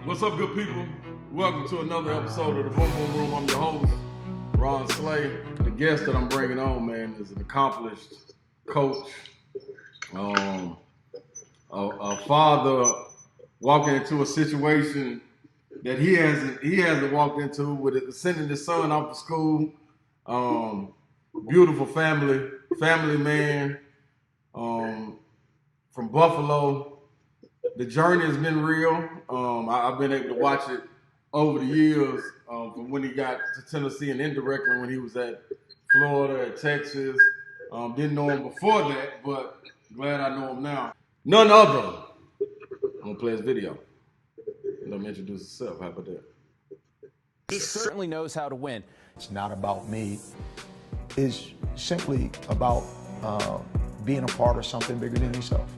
What's up, good people? Welcome to another episode of the Boom Boom Room. I'm your host, Ron Slay. The guest that I'm bringing on, man, is an accomplished coach, a father walking into a situation that he hasn't walked into with sending his son off to school. Beautiful family man from Buffalo. The journey has been real. I've been able to watch it over the years, from when he got to Tennessee and indirectly when he was at Florida, at Texas. Didn't know him before that, but glad I know him now. None other. I'm gonna play his video. Let him introduce himself. How about that? He certainly knows how to win. It's not about me. It's simply about being a part of something bigger than yourself.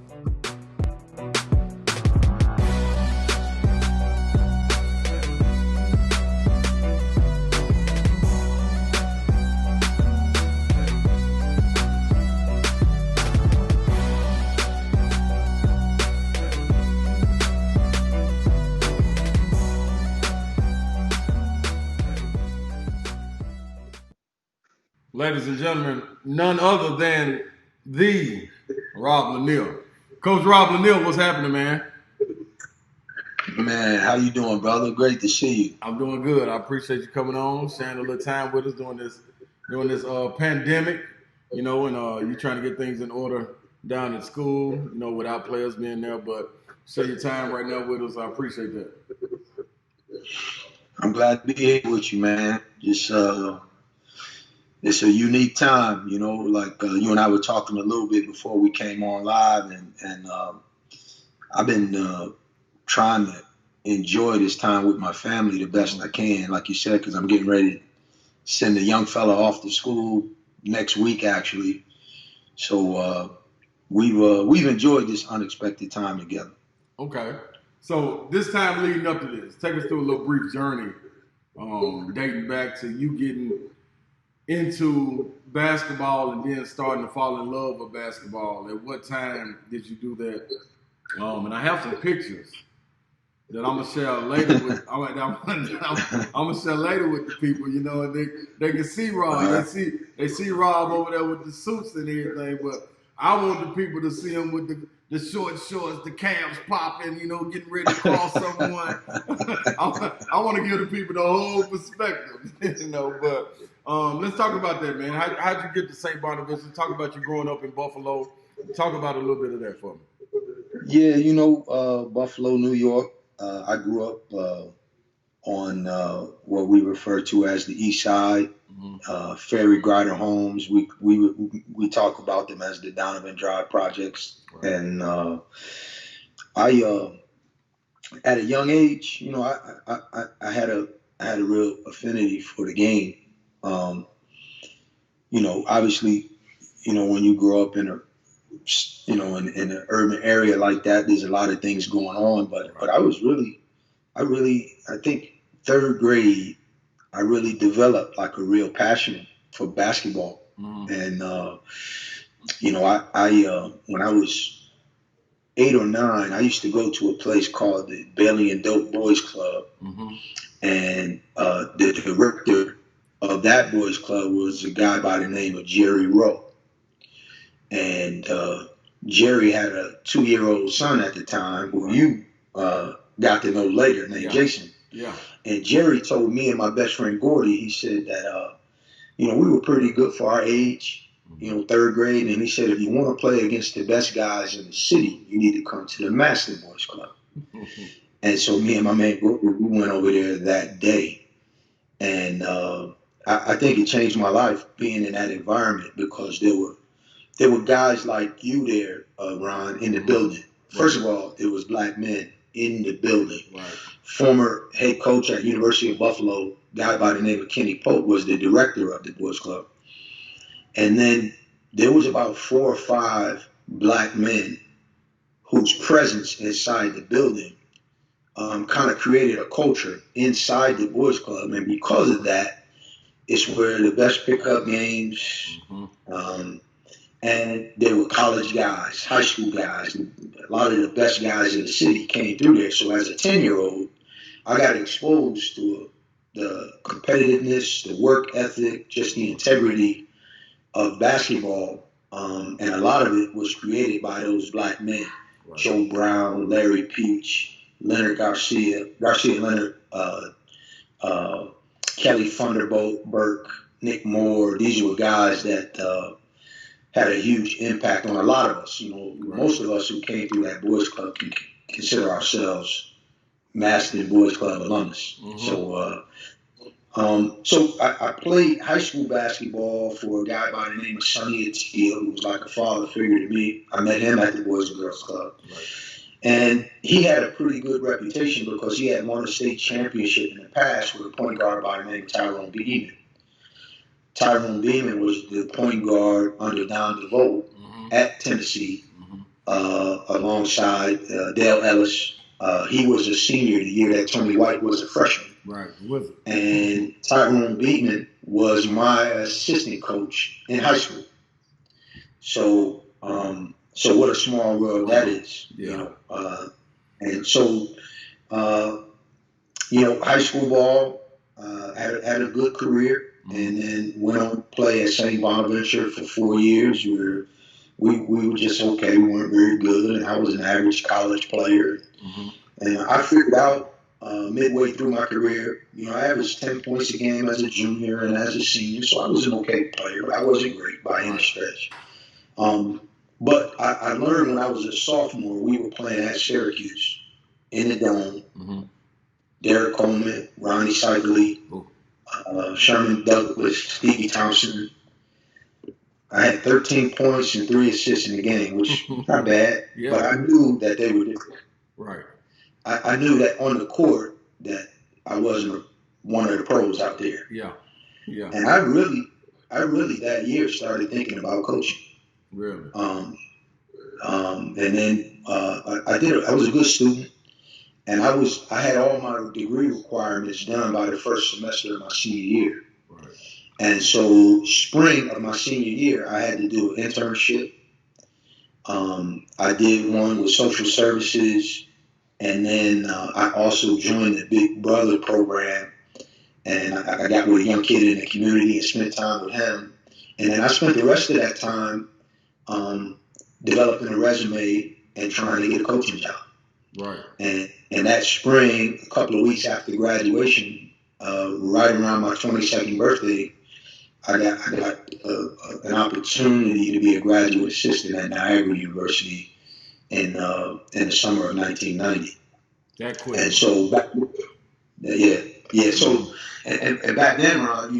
Ladies and gentlemen, none other than the Rob Lanier. Coach Rob Lanier, what's happening, man? Man, how you doing, brother? Great to see you. I'm doing good. I appreciate you coming on, sharing a little time with us during this pandemic, and you trying to get things in order down at school, without players being there. But share your time right now with us. I appreciate that. I'm glad to be here with you, man. It's a unique time, like you and I were talking a little bit before we came on live, and I've been trying to enjoy this time with my family the best I can, like you said, because I'm getting ready to send a young fella off to school next week, actually. So we've enjoyed this unexpected time together. Okay. So this time leading up to this, take us through a little brief journey, dating back to you getting into basketball and then starting to fall in love with basketball. At what time did you do that? And I have some pictures that I'm gonna share later with. I'm gonna share later with the people. And they can see Rob. Right. They see Rob over there with the suits and everything. But I want the people to see him with the short shorts, the calves popping. Getting ready to cross someone. I want to give the people the whole perspective. But let's talk about that, man. How'd you get to St. Bonaventure? Talk about you growing up in Buffalo. Talk about a little bit of that for me. Yeah, Buffalo, New York. I grew up on what we refer to as the East Side, Ferry Grider homes. We talk about them as the Donovan Drive projects. Right. And I at a young age, I had a real affinity for the game. Obviously, when you grow up in in an urban area like that, there's a lot of things going on. But I think third grade, I really developed like a real passion for basketball. And I when I was 8 or 9, I used to go to a place called the Bailey and Dope Boys Club, and the director of that boys club was a guy by the name of Jerry Rowe. And Jerry had a 2-year-old son at the time who you got to know later, named Jason. Yeah. And Jerry told me and my best friend Gordy, he said that we were pretty good for our age, third grade. And he said, if you want to play against the best guys in the city, you need to come to the Master Boys Club. And so me and my man Gordy, we went over there that day. And I think it changed my life being in that environment, because there were guys like you there, Ron, in the building. First of all, there was black men in the building. Right. Former head coach at University of Buffalo, guy by the name of Kenny Pope, was the director of the boys club. And then there was about 4 or 5 black men whose presence inside the building kind of created a culture inside the boys club. And because of that, it's where the best pickup games, and they were college guys, high school guys. A lot of the best guys in the city came through there. So as a 10-year-old, I got exposed to the competitiveness, the work ethic, just the integrity of basketball, and a lot of it was created by those black men: Right. Joe Brown, Larry Peach, Leonard Garcia Leonard, Kelly Thunderbolt, Burke, Nick Moore. These were guys that had a huge impact on a lot of us. Right. Most of us who came through that boys club can consider ourselves Maston Boys Club alumnus. Mm-hmm. So I played high school basketball for a guy by the name of Sonny Atiel, who was like a father figure to me. I met him at the Boys and Girls Club. Right. And he had a pretty good reputation because he had won a state championship in the past with a point guard by the name of Tyrone Beeman. Tyrone Beeman was the point guard under Don DeVoe at Tennessee, alongside Dale Ellis. He was a senior the year that Tony White was a freshman. Right, was it? And Tyrone Beeman was my assistant coach in high school. So what a small world that is, Yeah. And so, high school ball, had a good career, and then went on to play at St. Bonaventure for 4 years, where we were just okay. We weren't very good, and I was an average college player. And I figured out midway through my career, I averaged 10 points a game as a junior and as a senior, so I was an okay player, but I wasn't great by any stretch. But I learned when I was a sophomore, we were playing at Syracuse in the Dome. Derek Coleman, Ronnie Cycli, Sherman Douglas, Stevie Thompson. I had 13 points and 3 assists in the game, which not bad, but I knew that they were different. Right. I knew that on the court that I wasn't one of the pros out there. Yeah. Yeah. And I really that year started thinking about coaching. Really. And then I was a good student, and I had all my degree requirements done by the first semester of my senior year. Right. And so spring of my senior year, I had to do an internship. I did one with social services, and then I also joined the Big Brother program, and I got with a young kid in the community and spent time with him. And then I spent the rest of that time developing a resume and trying to get a coaching job. Right. And that spring, a couple of weeks after graduation, right around my 22nd birthday, I got an opportunity to be a graduate assistant at Niagara University in the summer of 1990. That quick. And so back, yeah. So and back then, Ron,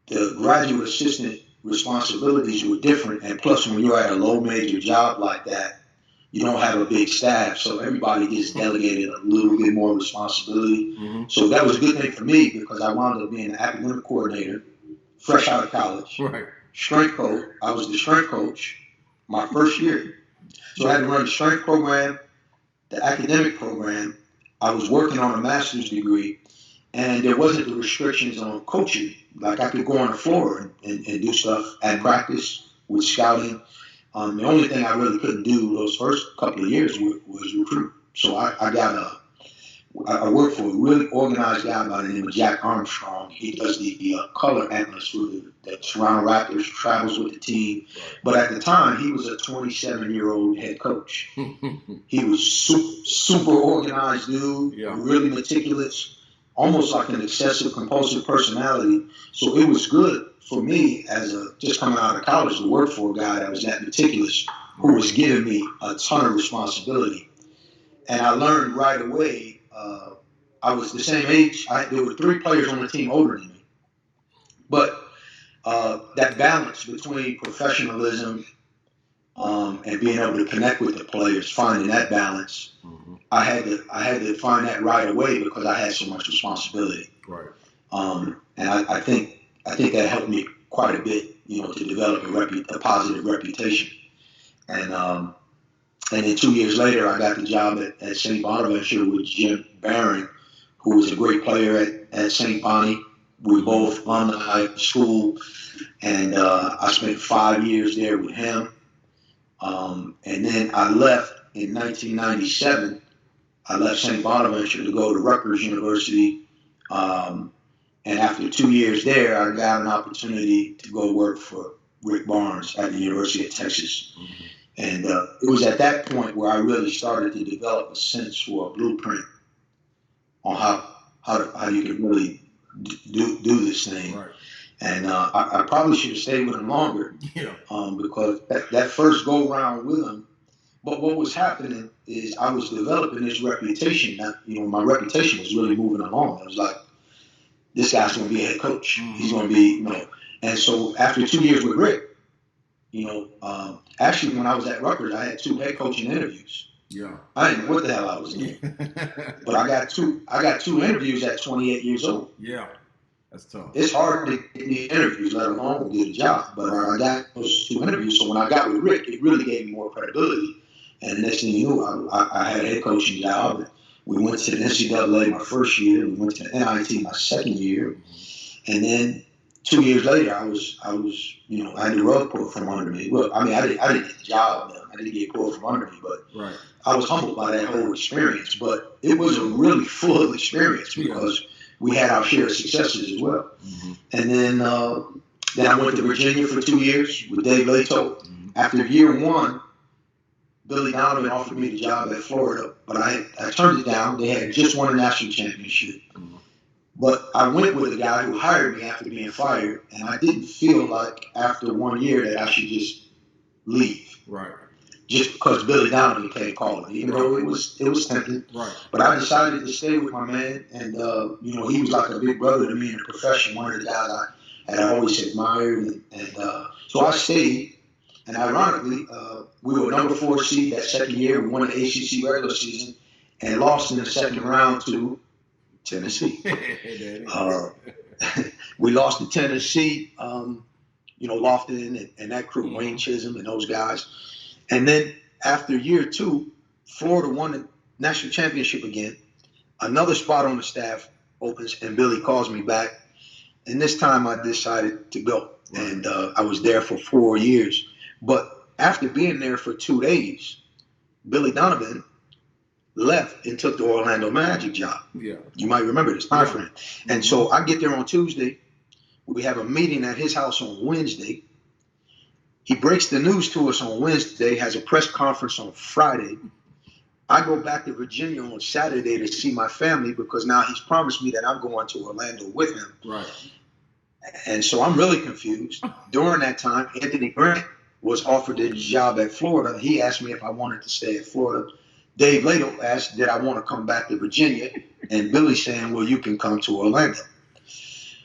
the graduate assistant responsibilities were different, and plus, when you're at a low major job like that, you don't have a big staff, so everybody gets delegated a little bit more responsibility. So that was a good thing for me because I wound up being an academic coordinator, fresh out of college. Right. Strength coach. I was the strength coach my first year. So I had to run the strength program, the academic program. I was working on a master's degree, and there wasn't the restrictions on coaching. Like I could go on the floor and do stuff at practice with scouting. The only thing I really couldn't do those first couple of years was recruit. So I worked for a really organized guy by the name of Jack Armstrong. He does the color atlas for the Toronto Raptors, travels with the team. But at the time, he was a 27-year-old head coach. He was super organized dude, really meticulous, almost like an excessive compulsive personality. So it was good for me as just coming out of college to work for a guy that was that meticulous, who was giving me a ton of responsibility. And I learned right away. I was the same age. There were 3 players on the team older than me. But that balance between professionalism and being able to connect with the players, finding that balance, I had to find that right away because I had so much responsibility. Right. And I think that helped me quite a bit, to develop a positive reputation. And then 2 years later, I got the job at St. Bonaventure with Jim Barron, who was a great player at St. Bonnie. We were both alumni of school, and I spent 5 years there with him. And then I left in 1997. I left St. Bonaventure to go to Rutgers University. And after 2 years there, I got an opportunity to go work for Rick Barnes at the University of Texas. Mm-hmm. And it was at that point where I really started to develop a sense for a blueprint on how you can really do this thing. Right. And I probably should have stayed with him longer, because that first go round with him. But what was happening is I was developing this reputation. That, my reputation was really moving along. I was like, this guy's going to be a head coach. Mm-hmm. He's going to be, And so after 2 years with Rick, actually when I was at Rutgers, I had 2 head coaching interviews. Yeah. I didn't know what the hell I was doing. But I got two interviews at 28 years old. Yeah. That's tough. It's hard to get these interviews, let alone get a job. But I got those 2 interviews. So when I got with Rick, it really gave me more credibility. And the next thing you knew, I had a head coaching job. We went to the NCAA my first year. We went to the NIT my second year. And then 2 years later, I had the rug pulled from under me. Well, I didn't get the job. I didn't get pulled from under me, but right. I was humbled by that whole experience. But it was a really full experience because we had our share of successes as well. Mm-hmm. And then I went to Virginia for 2 years with Dave Leto. Mm-hmm. After year 1, Billy Donovan offered me the job at Florida, but I turned it down. They had just won a national championship. Mm-hmm. But I went with a guy who hired me after being fired, and I didn't feel like after 1 year that I should just leave. Right. Just because Billy Donovan came calling, even though it was tempting. Right. But I decided to stay with my man, and he was like a big brother to me in the profession. One of the guys I had always admired, and so I stayed. And ironically, we were number 4 seed that second year. We won the ACC regular season and lost in the second round to Tennessee. We lost to Tennessee. Lofton and that crew, Wayne Chisholm and those guys. And then after year 2, Florida won the national championship again. Another spot on the staff opens, and Billy calls me back. And this time I decided to go. And I was there for 4 years. But after being there for 2 days, Billy Donovan left and took the Orlando Magic job. Yeah. You might remember this time frame. And so I get there on Tuesday. We have a meeting at his house on Wednesday. He breaks the news to us on Wednesday, has a press conference on Friday. I go back to Virginia on Saturday to see my family because now he's promised me that I'm going to Orlando with him. Right. And so I'm really confused. During that time, Anthony Grant was offered the job at Florida. He asked me if I wanted to stay at Florida. Dave Leto asked, did I want to come back to Virginia? And Billy saying, well, you can come to Orlando.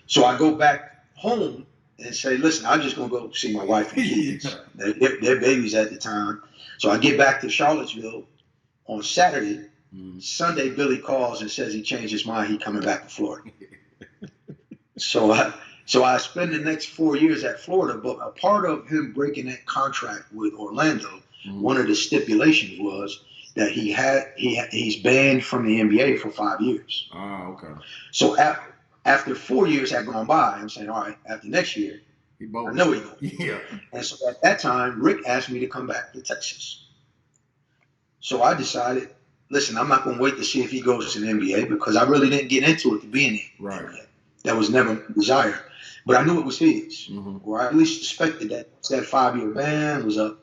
So I go back home and say, listen, I'm just going to go see my wife and kids. They're babies at the time. So I get back to Charlottesville on Saturday. Mm-hmm. Sunday, Billy calls and says he changed his mind. He's coming back to Florida. So I spend the next 4 years at Florida, but a part of him breaking that contract with Orlando, mm-hmm. one of the stipulations was that he's banned from the NBA for 5 years. Oh, okay. So after 4 years had gone by, I'm saying, all right, after next year, I know he will. Yeah. And so at that time, Rick asked me to come back to Texas. So I decided, listen, I'm not going to wait to see if he goes to the NBA because I really didn't get into it to be in it. Right. That was never my desire. But I knew it was his, mm-hmm. or I at least suspected that 5-year ban was up.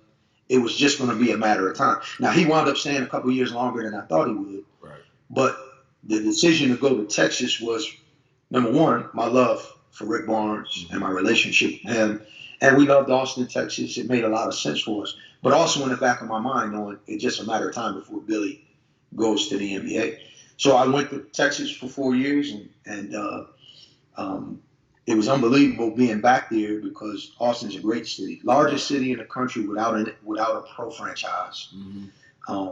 It was just going to be a matter of time. Now, he wound up staying a couple of years longer than I thought he would. Right. But the decision to go to Texas was, number one, my love for Rick Barnes mm-hmm. and my relationship with him. And we loved Austin, Texas. It made a lot of sense for us. But also in the back of my mind, knowing it's just a matter of time before Billy goes to the NBA. So I went to Texas for 4 years, and it was unbelievable being back there because Austin's a great city, largest city in the country without a pro franchise, mm-hmm.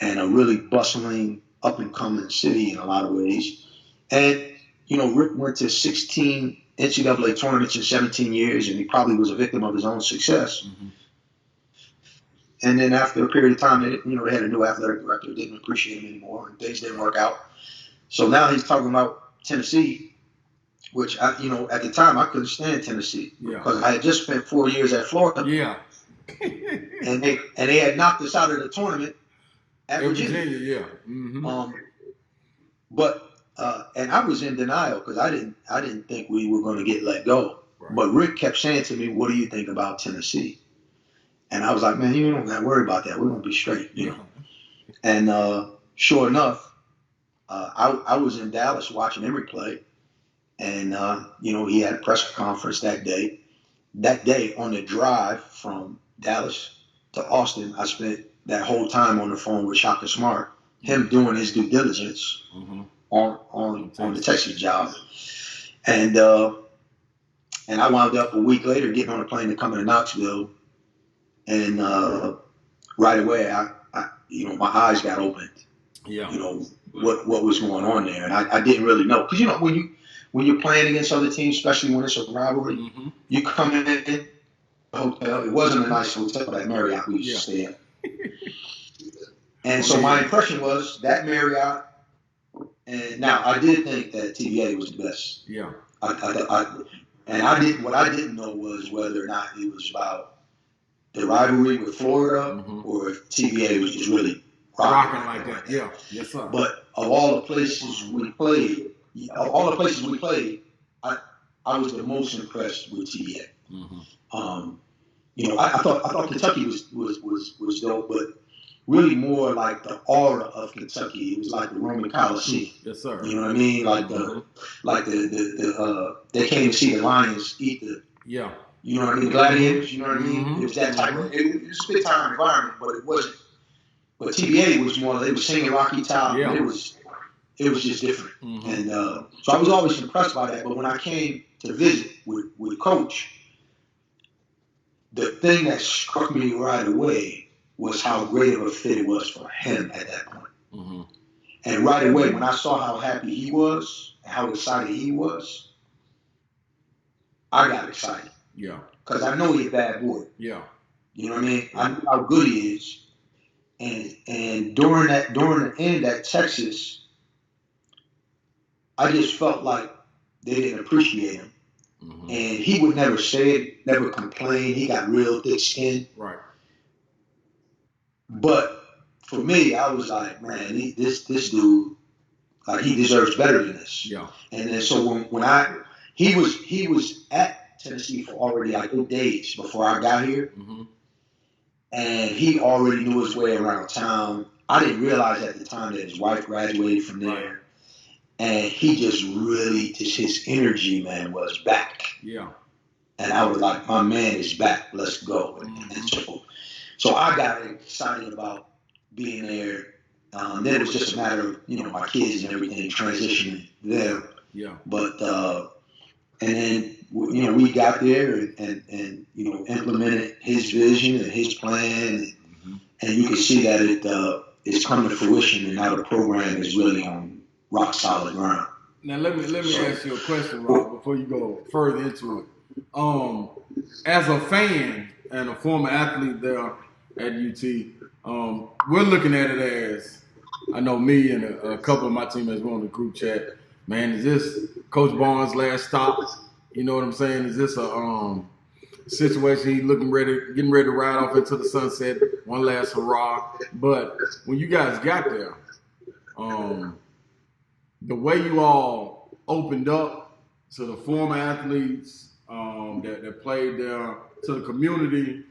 And a really bustling, up and coming city in a lot of ways. And Rick went to 16 NCAA tournaments in 17 years, and he probably was a victim of his own success. Mm-hmm. And then after a period of time, they had a new athletic director, didn't appreciate him anymore, and things didn't work out. So now he's talking about Tennessee. Which at the time I couldn't stand Tennessee because I had just spent 4 years at Florida. Yeah. and they had knocked us out of the tournament at At Virginia. Virginia, yeah. Mm-hmm. But and I was in denial because I didn't think we were going to get let go. Right. But Rick kept saying to me, "What do you think about Tennessee?" And I was like, "Man, you don't got to worry about that. We're going to be straight, you know." And sure enough, I was in Dallas watching Emory play, and he had a press conference that day. That day on the drive from Dallas to Austin, I spent that whole time on the phone with Shaka Smart, him doing his due diligence on the Texas job, and I wound up a week later getting on a plane to come to Knoxville, and right away I my eyes got opened. Yeah. What was going on there, and I didn't really know because when you're playing against other teams, especially when it's a rivalry, Mm-hmm. you come in the hotel. It wasn't a nice hotel that Marriott we used to stay at, and so my impression was that Marriott. And now I did think that TVA was the best. Yeah. What I didn't know was whether or not it was about the rivalry with Florida or if TVA was just really rocking like that. Yeah. Yes, sir. But of all the places we played, I was the most impressed with TVA. I thought Kentucky was dope, but really more like the aura of Kentucky. It was like the Roman Coliseum. Yes, sir. You know what I mean? Like they came to see the Lions eat the. Yeah. You know what I mean? Gladiators. You know what I mean? It was that type of. It was a big time environment, but it wasn't. But TVA was more. They were singing Rocky Top. Yeah. It was just different. And so I was always impressed by that. But when I came to visit with Coach, the thing that struck me right away was how great of a fit it was for him at that point. And right away, when I saw how happy he was, and how excited he was, I got excited. Yeah. Because I know he's a bad boy. Yeah. You know what I mean? I know how good he is. And during the end at Texas, I just felt like they didn't appreciate him. And he would never say it, never complain. He got real thick skin. Right. But for me, I was like, man, this dude, he deserves better than this. Yeah. And then so when he was at Tennessee for already like 8 days before I got here, and he already knew his way around town. I didn't realize at the time that his wife graduated from there, and he just really, his energy, man, was back. Yeah. And I was like, my man is back. Let's go. And so I got excited about being there. Then it was just a matter of, my kids and everything transitioning there. Yeah. But, and then, we got there and implemented his vision and his plan. And you can see that it's coming to fruition, and now the program is really on rock solid ground. Now let me ask you a question, Rob, before you go further into it. As a fan and a former athlete there at UT, we're looking at it as, I know me and a couple of my teammates were on the group chat. Man, is this Coach Barnes' last stop? You know what I'm saying? Is this a situation he's getting ready to ride off into the sunset, one last hurrah? But when you guys got there, the way you all opened up to the former athletes that played there, to the community,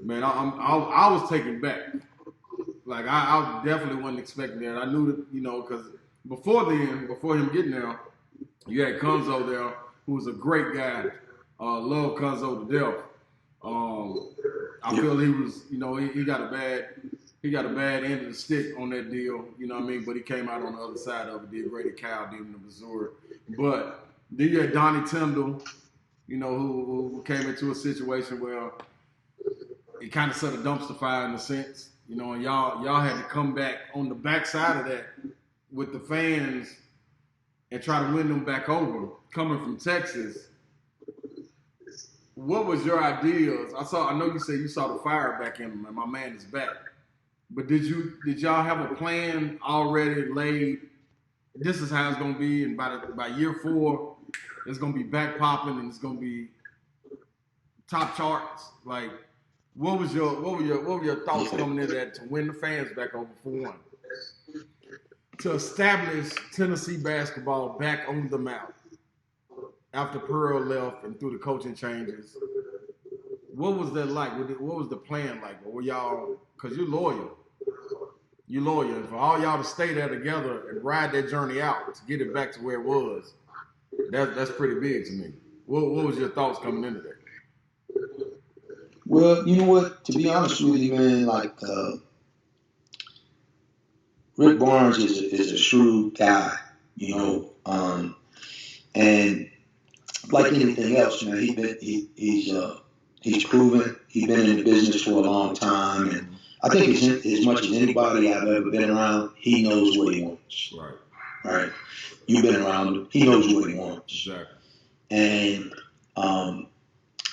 man, I was taken back. Like I definitely wasn't expecting that. I knew that, because before him getting there, you had Conzo there, who was a great guy. Love Conzo to death. I feel he was, he got a bad end of the stick on that deal, you know what I mean? But he came out on the other side of it, did great at Cal, did in Missouri. But then you had Donnie Tyndall, who came into a situation where he kind of set a dumpster fire in a sense, and y'all had to come back on the backside of that with the fans and try to win them back over, coming from Texas. What was your ideas? I know you said you saw the fire back in him, and my man is back. But did y'all have a plan already laid? This is how it's gonna be, and by year 4, it's gonna be back popping and it's gonna be top charts. Like, what were your thoughts coming into that to win the fans back over for one? To establish Tennessee basketball back on the map after Pearl left and through the coaching changes. What was that like? What was the plan like? Were y'all, because you're loyal. You're loyal. And for all y'all to stay there together and ride that journey out to get it back to where it was, that's pretty big to me. What was your thoughts coming into that? Well, you know what? To be honest with you, man, like Rick Barnes is a shrewd guy, you know, and like anything else, man, he's proven. He's been in the business for a long time, and I think as much as anybody I've ever been around, he knows what he wants. Right. Right. You've been around him. He knows what he wants. Exactly. And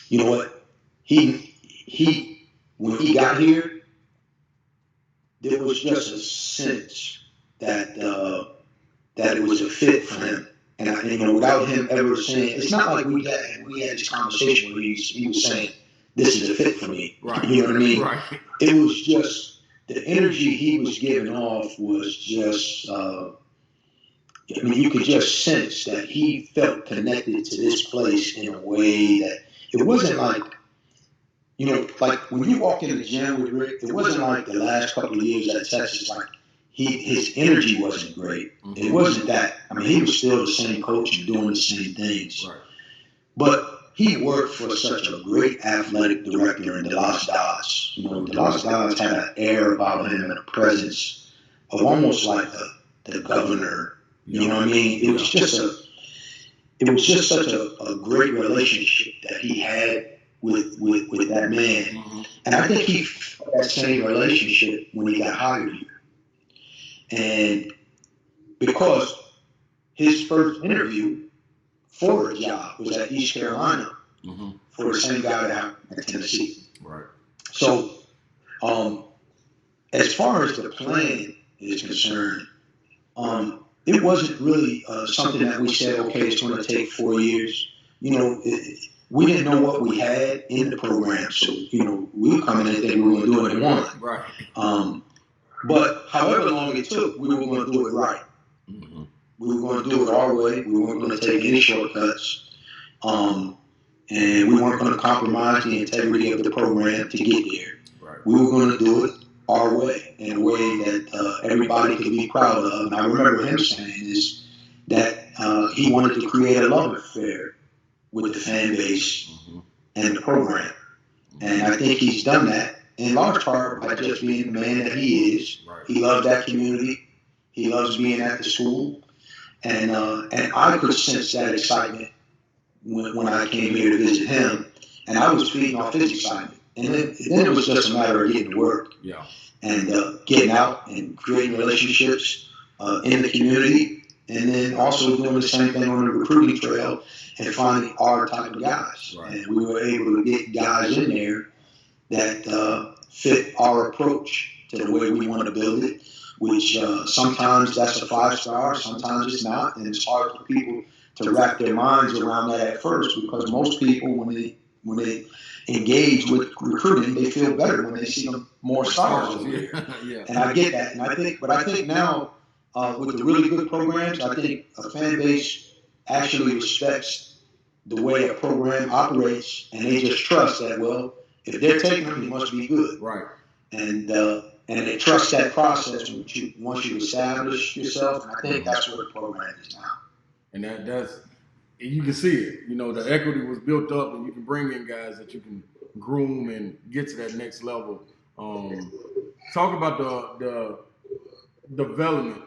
you know what? He when he got here, there was just a sense that it was a fit for him. And you know, without him ever saying, it's not like we had this conversation where he was saying, "This is a fit for me." Right. You know what I mean? Right. It was just the energy he was giving off was just. I mean, you could just sense that he felt connected to this place in a way that it wasn't like, you know, like when you walk in the gym with Rick, it wasn't like the last couple of years at Texas, like his energy wasn't great. Mm-hmm. It wasn't that. I mean, he was still the same coach and doing the same things. Right. But he worked for such a great athletic director in DeLoss Dodds. You know, DeLoss Dodds had an air about him and a presence of almost like the governor. You know what I mean? It was just such a great relationship that he had with that man. Mm-hmm. And I think he felt that same relationship when he got hired here. And because his first interview for a job was at East Carolina for the same guy at Tennessee. Right. So as far as the plan is concerned, it wasn't really something that we said, okay, it's going to take 4 years. You know, we didn't know what we had in the program. So, you know, we were coming in thinking we were going to do it in one. Right. But however long it took, we were going to do it right. Mm-hmm. We were going to do it our way. We weren't going to take any shortcuts. And we weren't going to compromise the integrity of the program to get there. Right. We were going to do it our way, in a way that everybody could be proud of. And I remember him saying is that he wanted to create a love affair with the fan base and the program. And I think he's done that in large part by just being the man that he is. Right. He loves that community. He loves being at the school. And I could sense that excitement when I came here to visit him. And I was feeding off his excitement. And then it was just a matter of getting to work. Yeah. And getting out and creating relationships in the community, and then also doing the same thing on the recruiting trail and finding our type of guys. Right. And we were able to get guys in there that fit our approach to the way we want to build it, which sometimes that's a 5-star, sometimes it's not, and it's hard for people to wrap their minds around that at first, because most people, when they engage with recruiting, they feel better when they see them more stars. Yeah. And I get that. And I think now with the really good programs, I think a fan base actually respects the way a program operates, and they just trust that, well, if they're taking them, it must be good. Right. And they trust that process once you establish yourself. And I think that's where the program is now. And that's you can see it. You know, the equity was built up, and you can bring in guys that you can groom and get to that next level. Talk about the development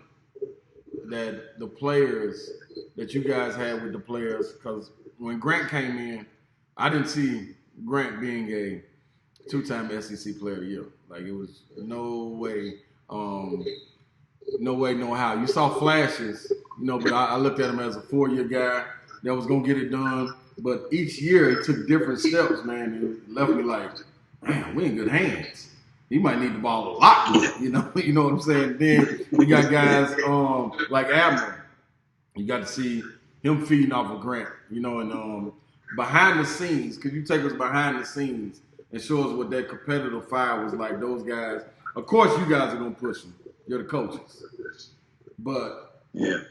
that the players that you guys had with the players, because when Grant came in, I didn't see Grant being a 2-time SEC Player of the Year. Like, it was no way, no how. You saw flashes, you know, but I looked at him as a 4-year guy that was going to get it done. But each year it took different steps, man. It left me like, man, we in good hands. He might need the ball a lot more, you know what I'm saying? Then you got guys like Admiral. You got to see him feeding off of Grant, you know, and behind the scenes, could you take us behind the scenes and show us what that competitive fire was like. Those guys, of course, you guys are gonna push them. You're the coaches, but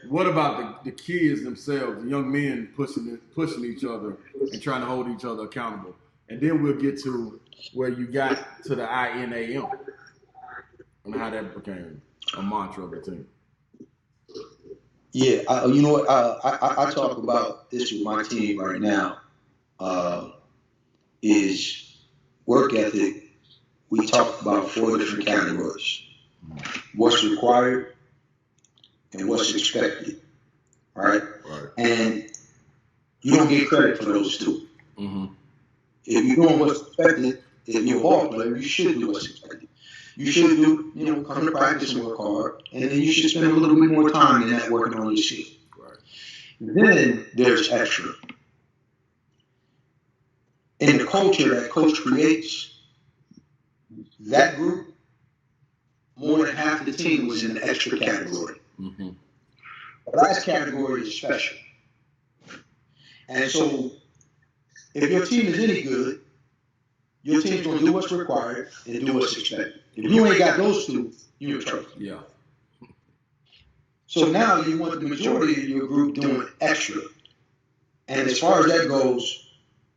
what about the kids themselves, the young men pushing each other and trying to hold each other accountable? And then we'll get to where you got to the INAM and how that became a mantra of the team. Yeah, you know what? I talk about this with my team right now. Is work ethic. We talk about 4 different categories: what's required and what's expected. Right? And you don't get credit for those 2. Mm-hmm. If you're doing what's expected, if you're a ball player, you should do what's expected. You should do, come to practice and work hard, and then you should spend a little bit more time in that working on your skill. Right. Then there's extra. In the culture that coach creates, that group, more than half the team was in the extra category. Mm-hmm. The last category is special. And so, if your team is any good, your team's going to do what's required and do what's expected. If you ain't got those 2, you're in trouble. Yeah. So now you want the majority of your group doing extra. And as far as that goes,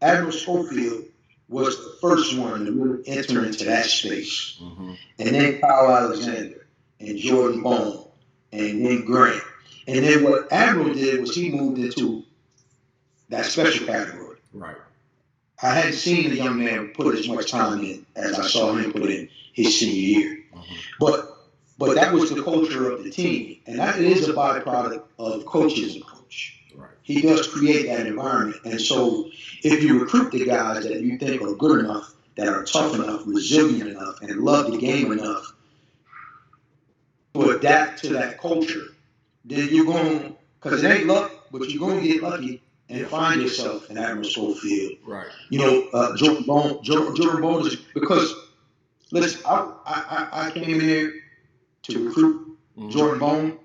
Admiral Schofield was the first one to really enter into that space. Mm-hmm. And then Kyle Alexander and Jordan Bone and then Grant. And then what Admiral did was he moved into that special category. Right. I hadn't seen a young man put as much time in as I saw him put in his senior year. Mm-hmm. But that was the culture of the team. And that is a byproduct of coach's approach. Right. He does create that environment. And so if you recruit the guys that you think are good enough, that are tough enough, resilient enough, and love the game enough to adapt to that culture, then you're going, because it ain't luck, but you're going to get lucky and find yourself in Admiral Schofield. Right. Jordan Bone is, because, listen, I came in here to recruit Jordan Bone,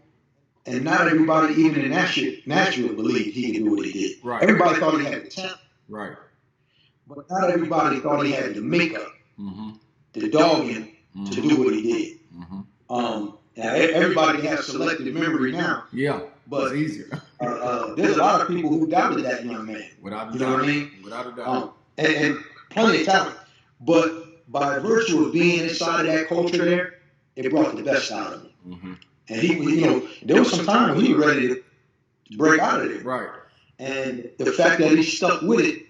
and not everybody, even in Nashville, believed he could do what he did. Right. Everybody thought he had the talent. Right. But not everybody thought he had the makeup, Mm-hmm. the dogging to do what he did. Mm-hmm. Now everybody has selective memory now. Yeah, but it's easier. There's a lot of people who doubted that young man. Without a You doubt. know what I mean? Without a doubt. And plenty of talent. But by virtue of being inside of that culture there, it brought the best out of him. Mm-hmm. And he, there was some time when he was ready to break out of there. Right. And the fact that he stuck with it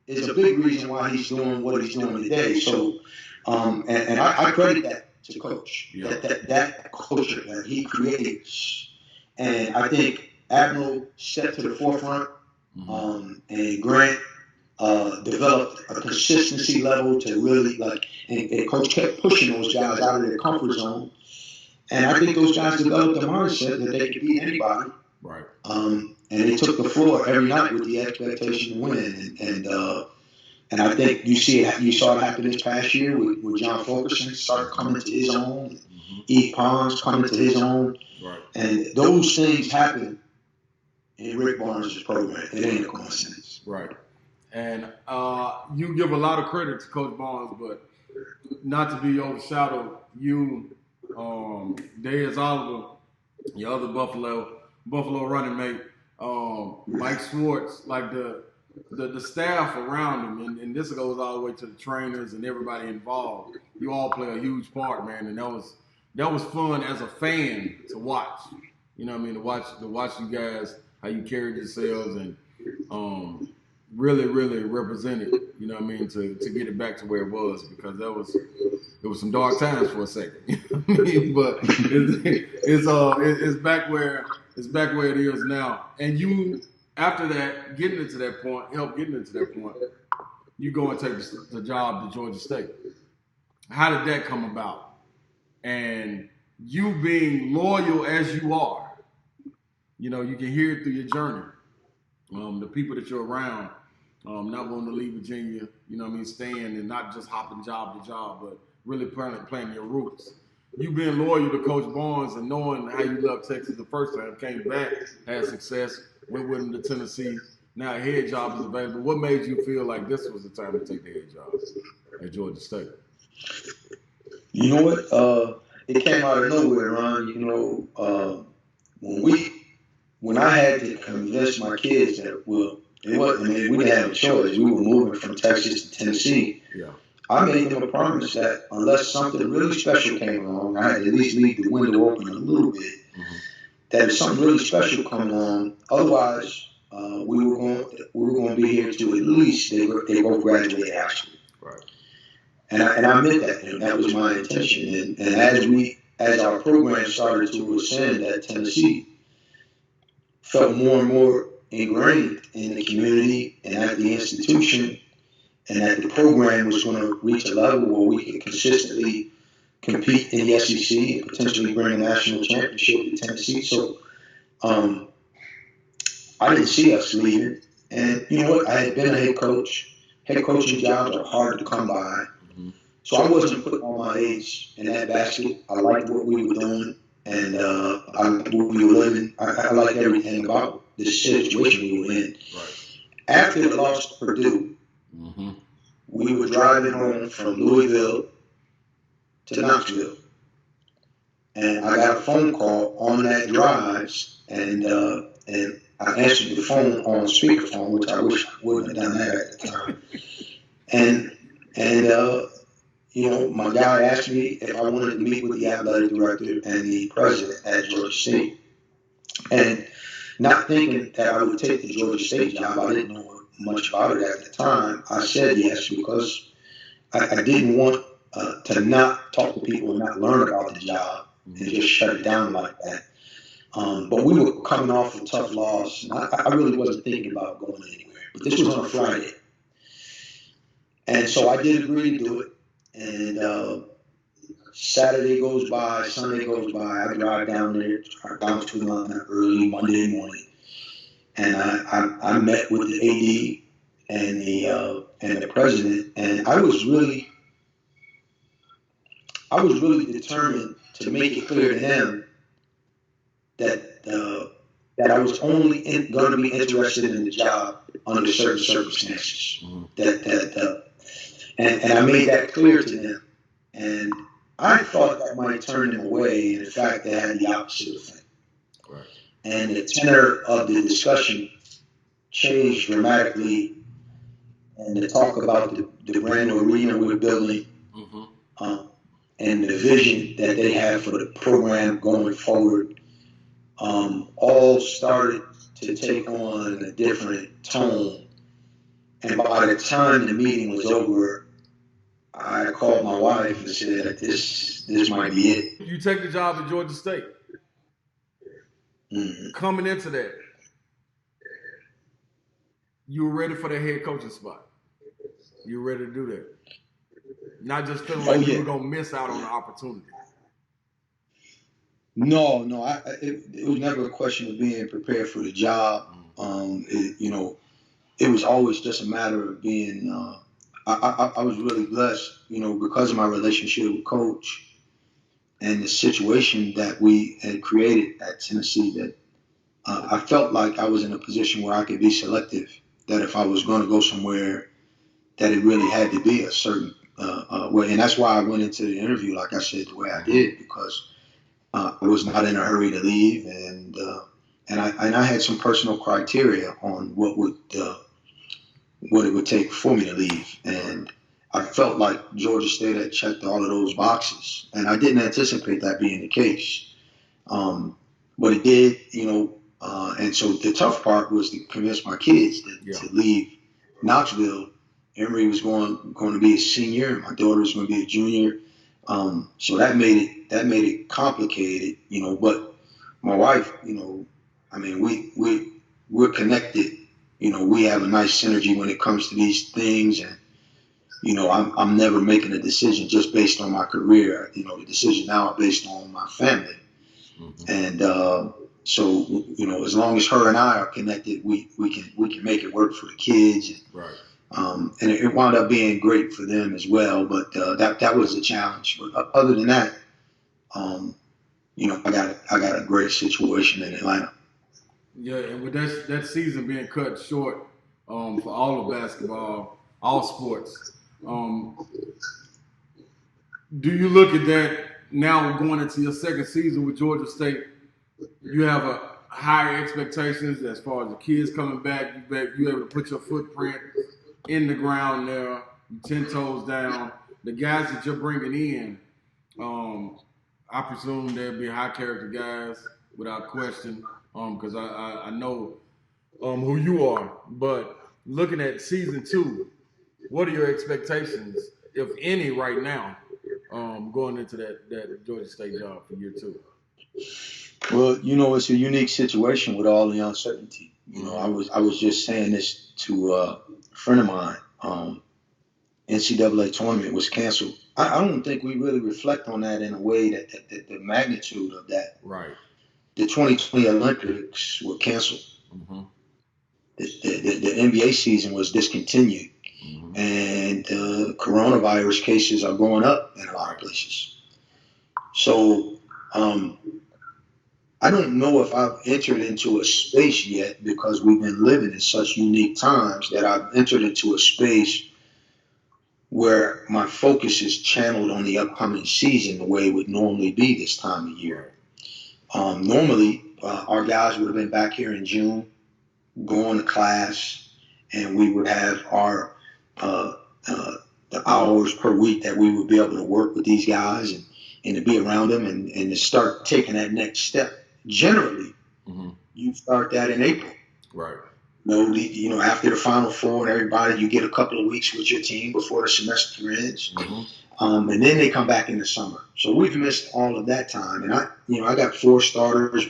is a big reason why he's doing what he's doing today. So, and I credit that to Coach. Yeah. That culture that he creates. And I think Admiral stepped to the forefront, and Grant developed a consistency level to really and Coach kept pushing those guys out of their comfort zone. And I think those guys developed a mindset that they could beat anybody. Right. And they took the floor every night with the expectation to win. And I think you saw it happen this past year with John Fulkerson started coming to his own, E. Pons coming to his own. Right. And those things happen in Rick Barnes' program. It ain't a coincidence. Right. And you give a lot of credit to Coach Barnes, but not to be overshadowed, you, Dez Oliver, your other Buffalo running mate, Mike Schwartz, like the staff around him, and this goes all the way to the trainers and everybody involved. You all play a huge part, man, and that was fun as a fan to watch. You know what I mean? To watch you guys, how you carried yourselves, and really, really represented. You know what I mean? To get it back to where it was, because it was some dark times for a second. You know what I mean? But it's back where it is now. And you, after that, getting into that point, you go and take the job to Georgia State. How did that come about? And you being loyal as you are, you can hear it through your journey. The people that you're around, not wanting to leave Virginia, staying and not just hopping job to job, but really playing your roots. You being loyal to Coach Barnes and knowing how you love Texas the first time, came back, had success, went with him to Tennessee. Now a head job is available. What made you feel like this was the time to take the head job? at Georgia State? You know what? It came out of nowhere, Ron. You know, when I had to convince my kids that, well, it wasn't. I mean, we didn't have a choice. We were moving from Texas to Tennessee. Yeah. I made them a promise that unless something really special came along, I had to at least leave the window open a little bit. Mm-hmm. That if something really special come along, otherwise we were going to be here to at least they both graduate high school. Right. And I meant that, and that was my intention. And as our program started to ascend at Tennessee, felt more and more ingrained in the community and at the institution, and that the program was going to reach a level where we could consistently compete in the SEC and potentially bring a national championship to Tennessee. So I didn't see us leaving. And you know what? I had been a head coach. Head coaching jobs are hard to come by. Mm-hmm. So I wasn't putting all my eggs in that basket. I liked what we were doing, and I liked what we were living. I liked everything about the situation we were in. Right. After the loss to Purdue, Mm-hmm. we were driving home from Louisville to Knoxville. And I got a phone call on that drive, and I answered the phone on speakerphone, which I wish I wouldn't have done that at the time. And you know, my guy asked me if I wanted to meet with the athletic director and the president at Georgia State. And not thinking that I would take the Georgia State job, I didn't know much about it at the time. I said yes because I didn't want to not talk to people and not learn about the job and just shut it down like that. But we were coming off a tough loss, and I really wasn't thinking about going anywhere. But this was on a Friday. And so I did agree to do it. And Saturday goes by, Sunday goes by. I drive down there, down to Lanier early Monday morning. And I met with the AD and the president, and I was really determined to make it clear to him that I was only going to be interested in the job under certain circumstances. Mm-hmm. And I made that clear to them. And I thought that might turn them away, and in fact, they had the opposite effect. Right. And the tenor of the discussion changed dramatically. And the talk about the brand new arena we're building, mm-hmm. And the vision that they have for the program going forward, all started to take on a different tone. And by the time the meeting was over, I called my wife and said that this might be it. You take the job at Georgia State. Mm-hmm. Coming into that, you were ready for the head coaching spot. You were ready to do that. Not just feeling like you were going to miss out on the opportunity. No. It was never a question of being prepared for the job. It was always just a matter of being. I was really blessed, because of my relationship with Coach and the situation that we had created at Tennessee. That I felt like I was in a position where I could be selective. That if I was going to go somewhere, that it really had to be a certain way, and that's why I went into the interview like I said the way I did, because I was not in a hurry to leave, and I had some personal criteria on what it would take for me to leave, and I felt like Georgia State had checked all of those boxes, and I didn't anticipate that being the case, but it did, and so the tough part was to convince my kids to leave Knoxville. Emory was going to be a senior. My daughter was going to be a junior. So that made it complicated, But my wife, we're connected. We have a nice synergy when it comes to these things, and I'm never making a decision just based on my career. The decision now is based on my family, mm-hmm. And so as long as her and I are connected, we can make it work for the kids. Right. And it wound up being great for them as well, but that was a challenge. But other than that, I got a great situation in Atlanta. Yeah, and with that season being cut short for all of basketball, all sports, Um, do you look at that now going into your second season with Georgia State? You have a higher expectations as far as the kids coming back. You able to put your footprint in the ground there, 10 toes down. The guys that you're bringing in, I presume they'll be high character guys without question. Because I know who you are. But looking at season 2, what are your expectations, if any, right now, going into that Georgia State job for year 2? Well, it's a unique situation with all the uncertainty. I was just saying this to a friend of mine. NCAA tournament was canceled. I don't think we really reflect on that in a way that the magnitude of that. Right. The 2020 Olympics were canceled. Mm-hmm. The NBA season was discontinued. Mm-hmm. And coronavirus cases are going up in a lot of places. So I don't know if I've entered into a space yet, because we've been living in such unique times, that I've entered into a space where my focus is channeled on the upcoming season the way it would normally be this time of year. Normally, our guys would have been back here in June, going to class, and we would have our the hours per week that we would be able to work with these guys and to be around them and to start taking that next step. Generally, you start that in April. Right. After the Final Four and everybody, you get a couple of weeks with your team before the semester ends. And then they come back in the summer. So we've missed all of that time. And I got 4 starters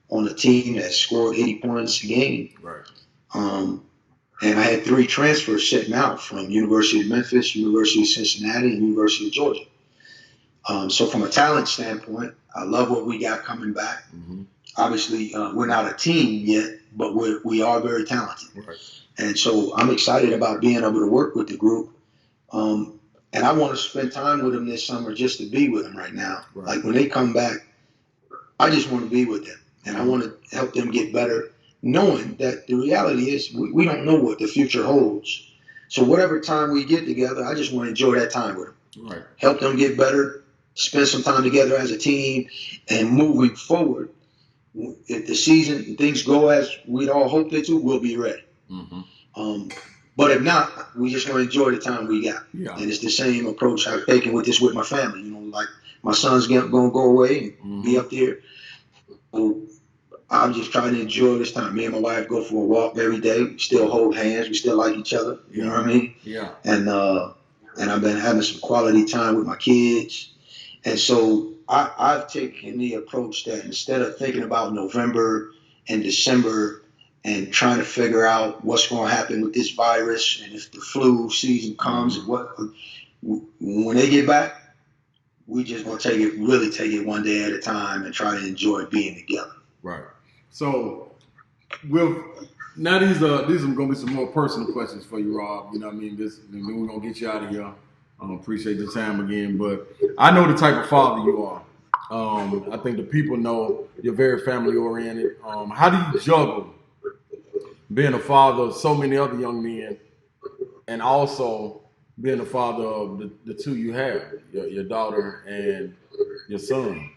on a team that scored 80 points a game. Right. And I had 3 transfers sitting out from University of Memphis, University of Cincinnati, and University of Georgia. So from a talent standpoint, I love what we got coming back. Obviously, we're not a team yet, but we are very talented. Right. And so I'm excited about being able to work with the group. And I want to spend time with them this summer just to be with them right now. Right. Like when they come back, I just want to be with them. And I want to help them get better, knowing that the reality is we don't know what the future holds. So whatever time we get together, I just want to enjoy that time with them. Right. Help them get better, spend some time together as a team, and moving forward, if the season, things go as we'd all hoped they to, we'll be ready. But if not, we just want to enjoy the time we got. Yeah. And it's the same approach I've taken with my family. Like my son's going to go away and be up there. So I'm just trying to enjoy this time. Me and my wife go for a walk every day. We still hold hands. We still like each other. You know what I mean? Yeah. And I've been having some quality time with my kids. And so I've taken the approach that instead of thinking about November and December and trying to figure out what's going to happen with this virus and if the flu season comes and when they get back, we just going to really take it one day at a time and try to enjoy being together. Right. So now these are going to be some more personal questions for you, Rob. You know what I mean? Then we're going to get you out of here. Appreciate the time again, but I know the type of father you are. I think the people know you're very family oriented. How do you juggle being a father of so many other young men and also being a father of the 2 you have, your daughter and your son?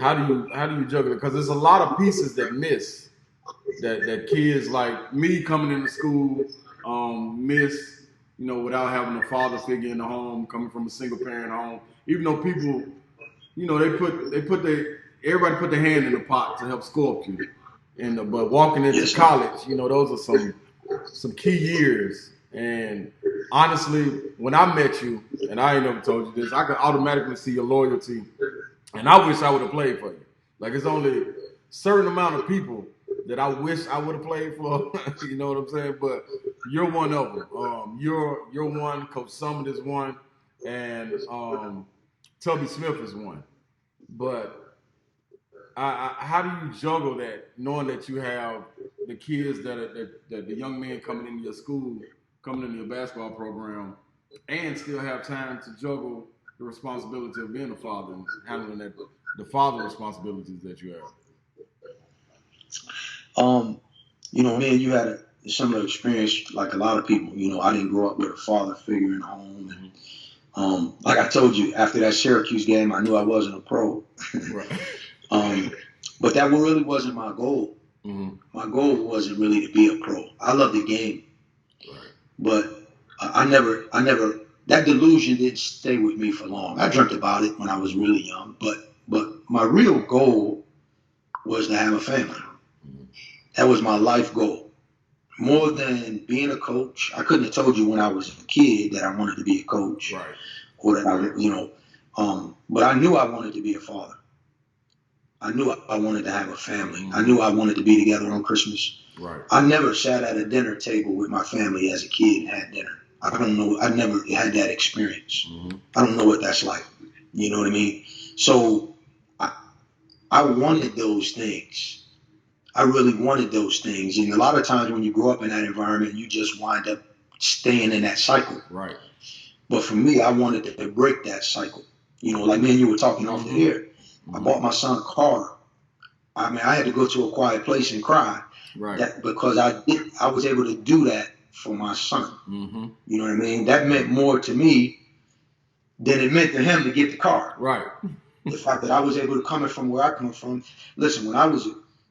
How do you juggle it? Because there's a lot of pieces that miss that kids like me coming into school miss. Without having a father figure in the home, coming from a single parent home, even though people, everybody put their hand in the pot to help sculpt you. But walking into college, those are some key years. And honestly, when I met you, and I ain't never told you this, I could automatically see your loyalty. And I wish I would have played for you. Like, it's only a certain amount of people that I wish I would have played for. You know what I'm saying? But you're one of them. You're one. Coach Summit is one, and Tubby Smith is one. But how do you juggle that, knowing that you have the kids that the young men coming into your school, coming into your basketball program, and still have time to juggle the responsibility of being a father and handling the father responsibilities that you have? Me and you had similar experience like a lot of people. You know, I didn't grow up with a father figure in the home, and like I told you, after that Syracuse game, I knew I wasn't a pro. Right. But that really wasn't my goal. Mm-hmm. My goal wasn't really to be a pro. I love the game, Right. but I never, that delusion didn't stay with me for long. I dreamt about it when I was really young, but my real goal was to have a family. That was my life goal. More than being a coach, I couldn't have told you when I was a kid that I wanted to be a coach, Right. or that but I knew I wanted to be a father. I knew I wanted to have a family. I knew I wanted to be together on Christmas. Right. I never sat at a dinner table with my family as a kid and had dinner. I don't know. I never had that experience. Mm-hmm. I don't know what that's like. You know what I mean? So I wanted those things. I really wanted those things. And a lot of times when you grow up in that environment, you just wind up staying in that cycle. Right. But for me, I wanted to break that cycle. You know, like me and you were talking off the air. I bought my son a car. I mean, I had to go to a quiet place and cry. Right. That because I was able to do that for my son. Mm-hmm. You know what I mean? That meant more to me than it meant to him to get the car. Right. The fact that I was able to come from where I come from. Listen, when I was,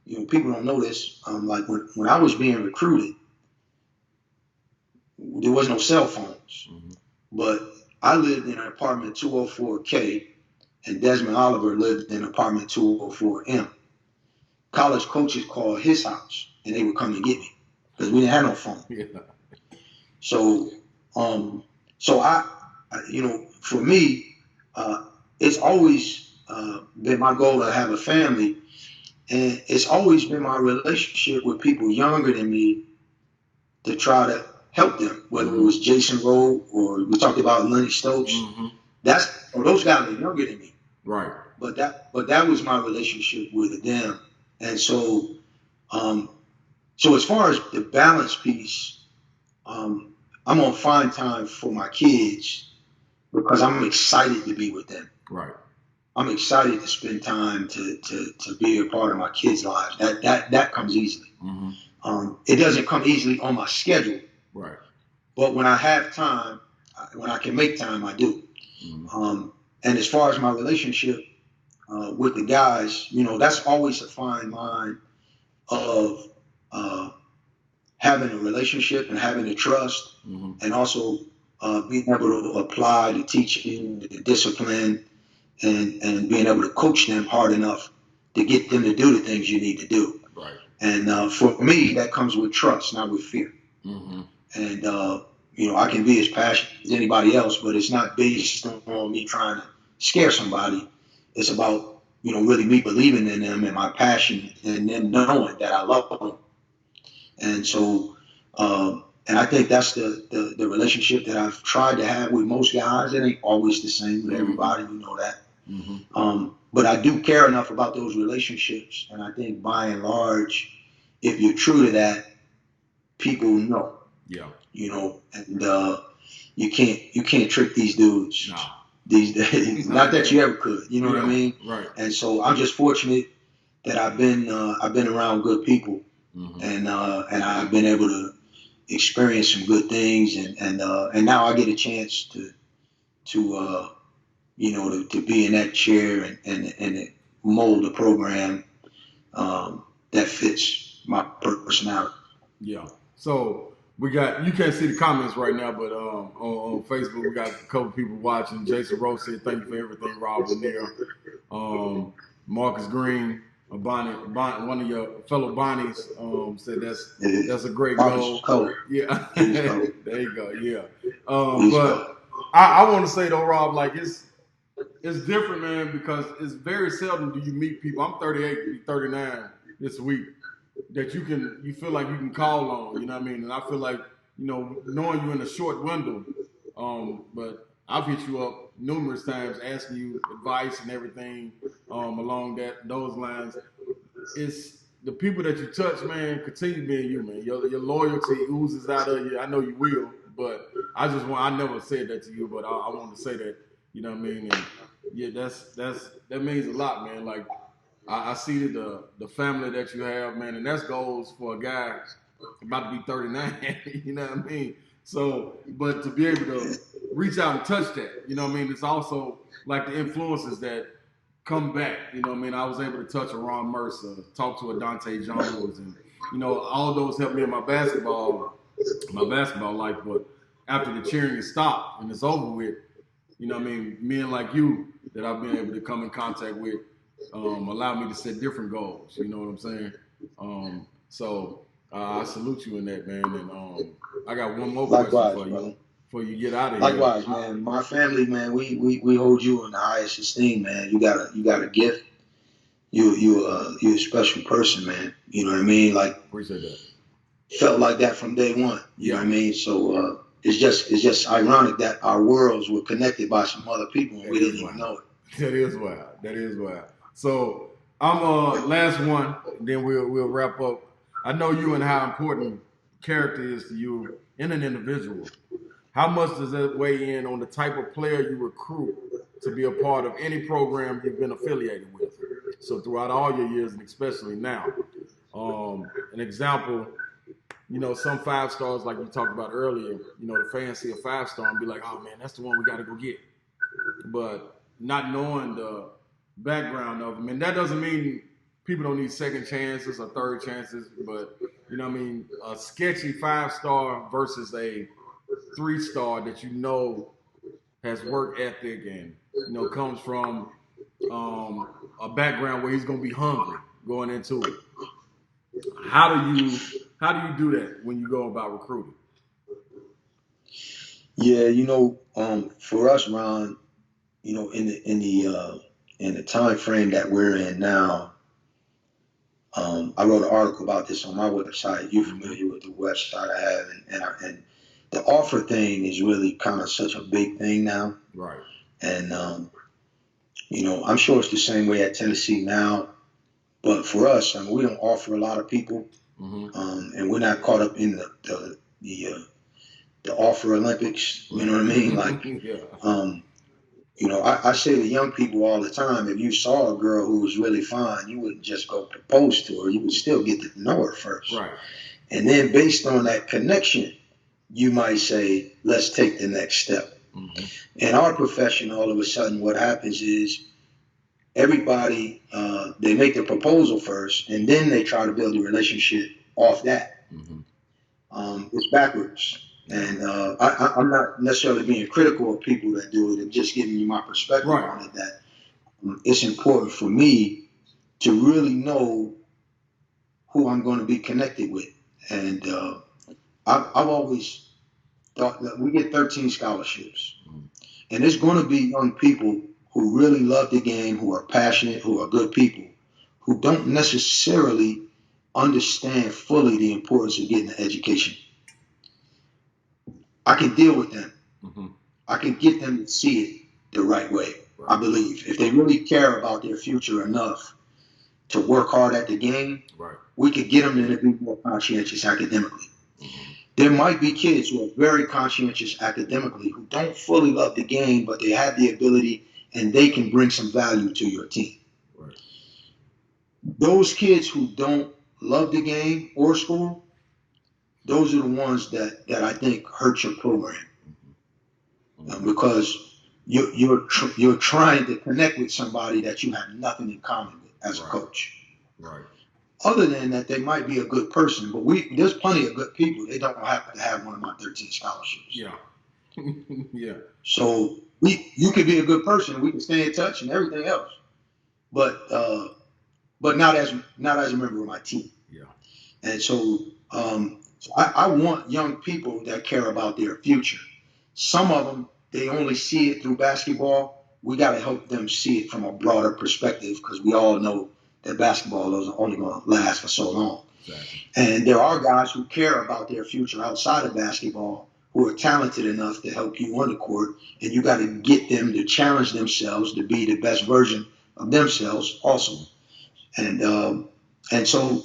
people don't know this. Like when I was being recruited, there was no cell phones. Mm-hmm. But I lived in an apartment 204K, and Desmond Oliver lived in apartment 204M. College coaches called his house, and they would come and get me because we didn't have no phone. Yeah. So, I for me, it's always been my goal to have a family, and it's always been my relationship with people younger than me to try to help them, whether it was Jason Rowe or we talked about Lenny Stokes. Mm-hmm. Those guys are younger than me. Right. But that was my relationship with them. And so as far as the balance piece, I'm gonna find time for my kids because I'm excited to be with them. Right. I'm excited to spend time to be a part of my kids' lives. That comes easily. Mm-hmm. It doesn't come easily on my schedule. Right. But when I have time, when I can make time, I do. Mm-hmm. And as far as my relationship with the guys, that's always a fine line of having a relationship and having a trust, mm-hmm. and also being able to apply the teaching, the discipline, and being able to coach them hard enough to get them to do the things you need to do. Right. And for me, that comes with trust, not with fear. Mm-hmm. And I can be as passionate as anybody else, but it's not based on me trying to scare somebody. It's about really me believing in them and my passion and them knowing that I love them. And so, and I think that's the relationship that I've tried to have with most guys. It ain't always the same with everybody, you know that. Mm-hmm. But I do care enough about those relationships, and I think by and large, if you're true to that, people know. Yeah. And you can't trick these dudes. Nah. These days. Not that you ever could. You know what I mean? Right. And so I'm just fortunate that I've been around good people. Mm-hmm. And I've been able to experience some good things, and now I get a chance to be in that chair and mold a program that fits my personality. Yeah. So you can't see the comments right now, but on Facebook we got a couple people watching. Jason Rose said, "Thank you for everything, Rob Lanier." Marcus Green. Bonnie, one of your fellow Bonnies said that's a great goal. Yeah, there you go. Yeah, but I want to say though, Rob, like it's different, man, because it's very seldom do you meet people. I'm 38, be 39 this week that you feel like you can call on. You know what I mean? And I feel like knowing you in a short window, but I've hit you up numerous times asking you advice and everything along those lines. It's the people that you touch, man, continue being you, man. Your loyalty oozes out of you. I know you will, but I never said that to you, but I wanted to say that, you know what I mean? And yeah, that means a lot, man. Like I see the family that you have, man, and that's goals for a guy about to be 39. You know what I mean? So, but to be able to reach out and touch that, you know what I mean? It's also like the influences that come back. You know what I mean? I was able to touch a Ron Mercer, talk to a Dante Jones, and all those helped me in my basketball life. But after the cheering is stopped and it's over with, you know what I mean? Men like you that I've been able to come in contact with allow me to set different goals. You know what I'm saying? So I salute you in that, man. And I got one more question Likewise, for you brother. before you get out of here. Likewise, man. My family, man, we hold you in the highest esteem, man. You got a gift. You're a special person, man. You know what I mean? Like, Appreciate that. felt like that from day one. You know what I mean? So it's just ironic that our worlds were connected by some other people and we didn't even know it. That is wild. That is wild. So I'm last one, then we'll wrap up. I know you and how important character is to you in an individual. How much does that weigh in on the type of player you recruit to be a part of any program you've been affiliated with? So throughout all your years, and especially now, an example, some 5 stars like you talked about earlier, the fans see a 5-star and be like, oh man, that's the one we got to go get. But not knowing the background of them, and that doesn't mean people don't need second chances or third chances, but a sketchy 5-star versus a 3-star that has work ethic and comes from a background where he's gonna be hungry going into it. How do you do that when you go about recruiting? Yeah, for us, Ron, in the time frame that we're in now, I wrote an article about this on my website. You're familiar with the website I have, and the offer thing is really kind of such a big thing now. Right. And I'm sure it's the same way at Tennessee now, but for us, we don't offer a lot of people, and we're not caught up in the offer Olympics. You know what I mean? Like, I say to young people all the time, if you saw a girl who was really fine, you wouldn't just go propose to her. You would still get to know her first. Right. And then based on that connection, you might say, let's take the next step. In our profession, all of a sudden, what happens is everybody, they make the proposal first, and then they try to build a relationship off that. It's backwards. And I'm not necessarily being critical of people that do it. I'm just giving you my perspective on it, that it's important for me to really know who I'm going to be connected with. And I've always thought that we get 13 scholarships. And there's going to be young people who really love the game, who are passionate, who are good people, who don't necessarily understand fully the importance of getting an education. I can deal with them. I can get them to see it the right way. I believe if they really care about their future enough to work hard at the game, we could get them to be more conscientious academically. There might be kids who are very conscientious academically who don't fully love the game, but they have the ability and they can bring some value to your team. Those kids who don't love the game or school, those are the ones that I think hurt your program, because you're trying to connect with somebody that you have nothing in common with as a coach. Other than that, they might be a good person, but there's plenty of good people. They don't have to have one of my 13 scholarships. So you could be a good person. We can stay in touch and everything else, but not as a member of my team. And so I want young people that care about their future. Some of them, they only see it through basketball. We got to help them see it from a broader perspective, because we all know that basketball is only going to last for so long. And there are guys who care about their future outside of basketball, who are talented enough to help you on the court, and you got to get them to challenge themselves to be the best version of themselves also. And so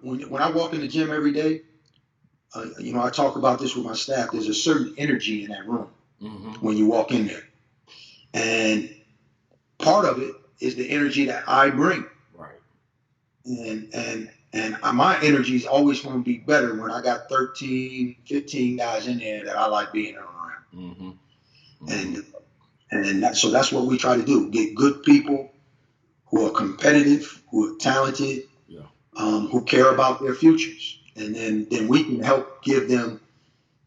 when I walk in the gym every day, I talk about this with my staff. There's a certain energy in that room when you walk in there, and part of it is the energy that I bring. And And my energy is always going to be better when I got 13, 15 guys in there that I like being around. Mm-hmm. And so that's what we try to do: get good people who are competitive, who are talented, yeah. Who care about their futures, and then we can help give them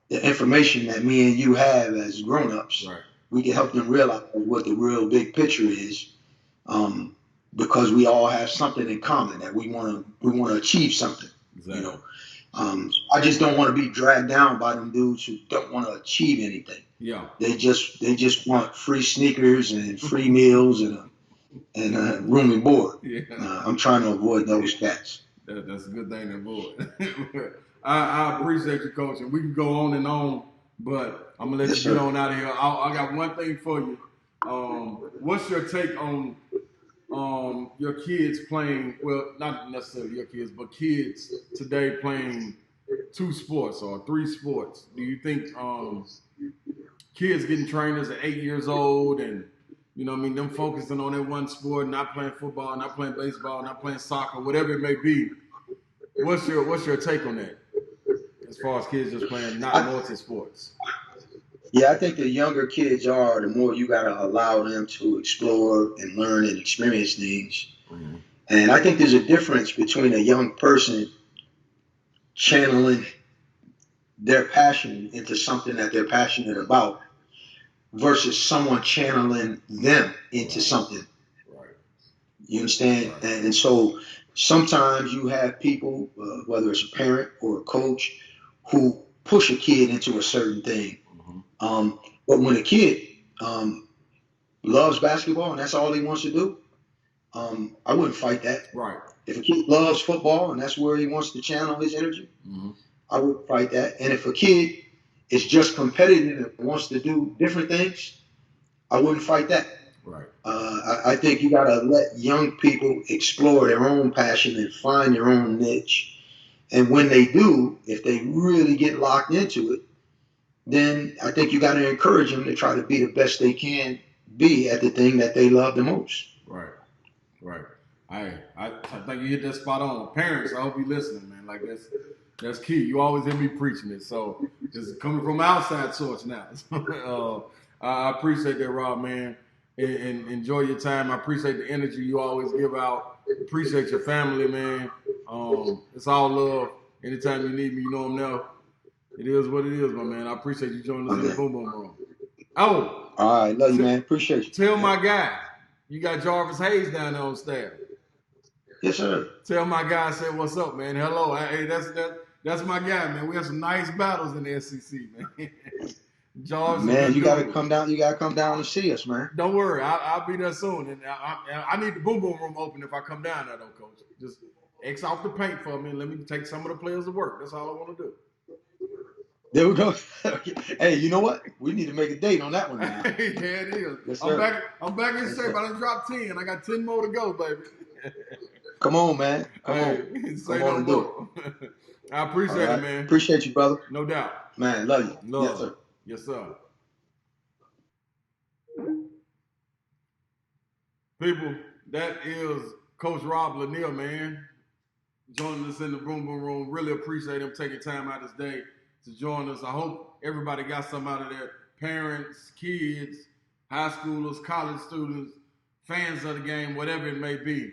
the information that me and you have as grown-ups. Right. We can help them realize what the real big picture is, because we all have something in common that we want to achieve something. Exactly. You know, I just don't want to be dragged down by them dudes who don't want to achieve anything. Yeah. They just want free sneakers and free meals and a room and board. Yeah. I'm trying to avoid those cats. That's a good thing to avoid. I appreciate you, Coach, and we can go on, but I'm gonna let you get on out of here. I got one thing for you. What's your take on your kids playing? Well, not necessarily your kids, but kids today playing 2 sports or 3 sports. Do you think kids getting trained as 8 years old and them focusing on that one sport, not playing football, not playing baseball, not playing soccer, whatever it may be? What's your take on that? As far as kids just playing not multi-sports. Yeah, I think the younger kids are, the more you got to allow them to explore and learn and experience things. Mm-hmm. And I think there's a difference between a young person channeling their passion into something that they're passionate about versus someone channeling them into something. Right. You understand? Right. And so sometimes you have people, whether it's a parent or a coach, who push a kid into a certain thing. Mm-hmm. But when a kid loves basketball and that's all he wants to do, I wouldn't fight that. Right. If a kid loves football and that's where he wants to channel his energy, mm-hmm. I wouldn't fight that. And if a kid is just competitive and wants to do different things, I wouldn't fight that. Right. I think you got to let young people explore their own passion and find their own niche. And when they do, if they really get locked into it, then I think you got to encourage them to try to be the best they can be at the thing that they love the most. Right. Right. I think you hit that spot on. Parents, I hope you listening, man. Like that's key. You always hear me preaching it. So it's coming from outside source now. I appreciate that, Rob, man. And enjoy your time. I appreciate the energy you always give out. Appreciate your family, man. It's all love. Anytime you need me, you know I'm there. It is what it is, my man. I appreciate you joining us in the Boom Boom Room. Oh. All right. Love you, man. Appreciate you. Tell my guy, you got Jarvis Hayes down there on staff. Yes, sir. Tell my guy, say what's up, man. Hello. Hey, that's my guy, man. We have some nice battles in the SEC, man. Jarvis, man, you gotta come down. You gotta come down and see us, man. Don't worry, I'll be there soon. And I need the Boom Boom Room open if I come down there, though, Coach. Just X off the paint for me and let me take some of the players to work. That's all I want to do. There we go. Hey, you know what? We need to make a date on that one now. Yeah, it is. Yes, I'm back in shape. I done dropped 10. I got 10 more to go, baby. Come on, man. Come on. Come on and do it. I appreciate it, man. Appreciate you, brother. No doubt. Man, love you. Love. Yes, sir. Yes, sir. People, that is Coach Rob Lanier, man. Joining us in the Boom Boom Room. Really appreciate him taking time out his day to join us. I hope everybody got something out of that. Parents, kids, high schoolers, college students, fans of the game, whatever it may be.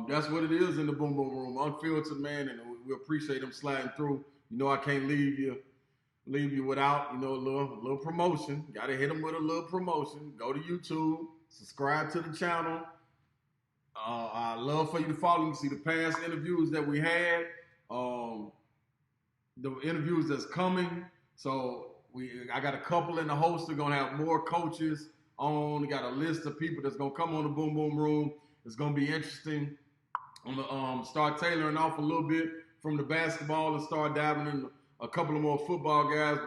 That's what it is in the Boom Boom Room. Unfiltered, man, and we appreciate them sliding through. You know I can't leave you without, a little promotion. Got to hit them with a little promotion. Go to YouTube, subscribe to the channel. I love for you to follow and see the past interviews that we had. The interviews that's coming. So I got a couple in the host. We're gonna have more coaches on. We got a list of people that's gonna come on the Boom Boom Room. It's gonna be interesting. I'm gonna start tailoring off a little bit from the basketball and start diving in a couple of more football guys.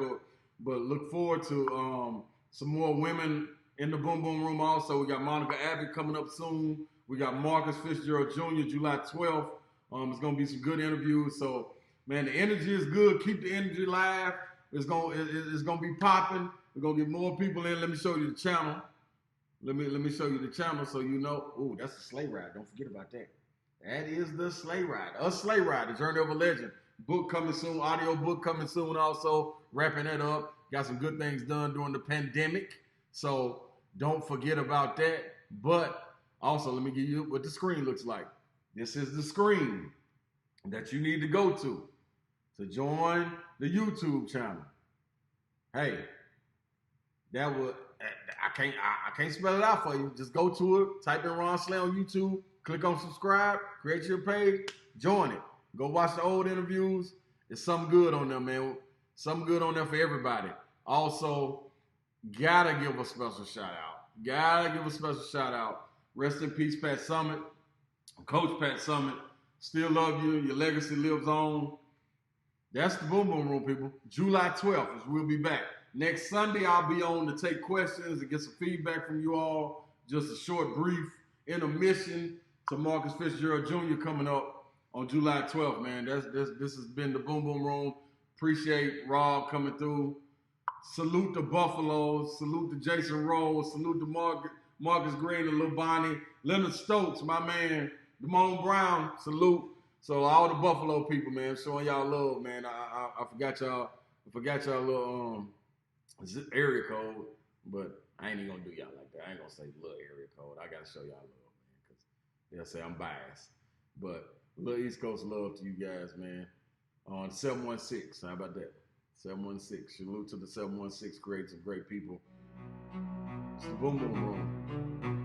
But look forward to some more women in the Boom Boom Room. Also, we got Monica Abbott coming up soon. We got Marcus Fitzgerald Jr. July 12th. It's gonna be some good interviews. So. Man, the energy is good. Keep the energy live. It's gonna be popping. We're gonna get more people in. Let me show you the channel. Let me show you the channel so you know. Ooh, that's a sleigh ride. Don't forget about that. That is the Sleigh Ride. A Sleigh Ride, The Journey of a Legend. Book coming soon, audio book coming soon also. Wrapping that up. Got some good things done during the pandemic. So don't forget about that. But also, let me give you what the screen looks like. This is the screen that you need to go to join the YouTube channel. Hey, that would I can't spell it out for you. Just go to it, type in Ron Slay on YouTube, click on subscribe, create your page, join it. Go watch the old interviews. There's something good on there, man. Something good on there for everybody. Also, gotta give a special shout out. Rest in peace, Pat Summitt. Coach Pat Summitt. Still love you. Your legacy lives on. That's the Boom Boom Room, people. July 12th is we'll be back. Next Sunday, I'll be on to take questions and get some feedback from you all. Just a short, brief intermission to Marcus Fitzgerald Jr. coming up on July 12th, man. This has been the Boom Boom Room. Appreciate Rob coming through. Salute the Buffaloes. Salute to Jason Rose. Salute to Marcus Green and Lil Bonnie. Leonard Stokes, my man. Damone Brown, salute. So all the Buffalo people, man, showing y'all love, man. I forgot y'all. Little area code, but I ain't even gonna do y'all like that. I ain't gonna say little area code. I gotta show y'all love, man, because they'll say I'm biased. But little East Coast love to you guys, man. On 716, how about that? 716. Salute to the 716. Great, some great people. It's the Boom Boom Room.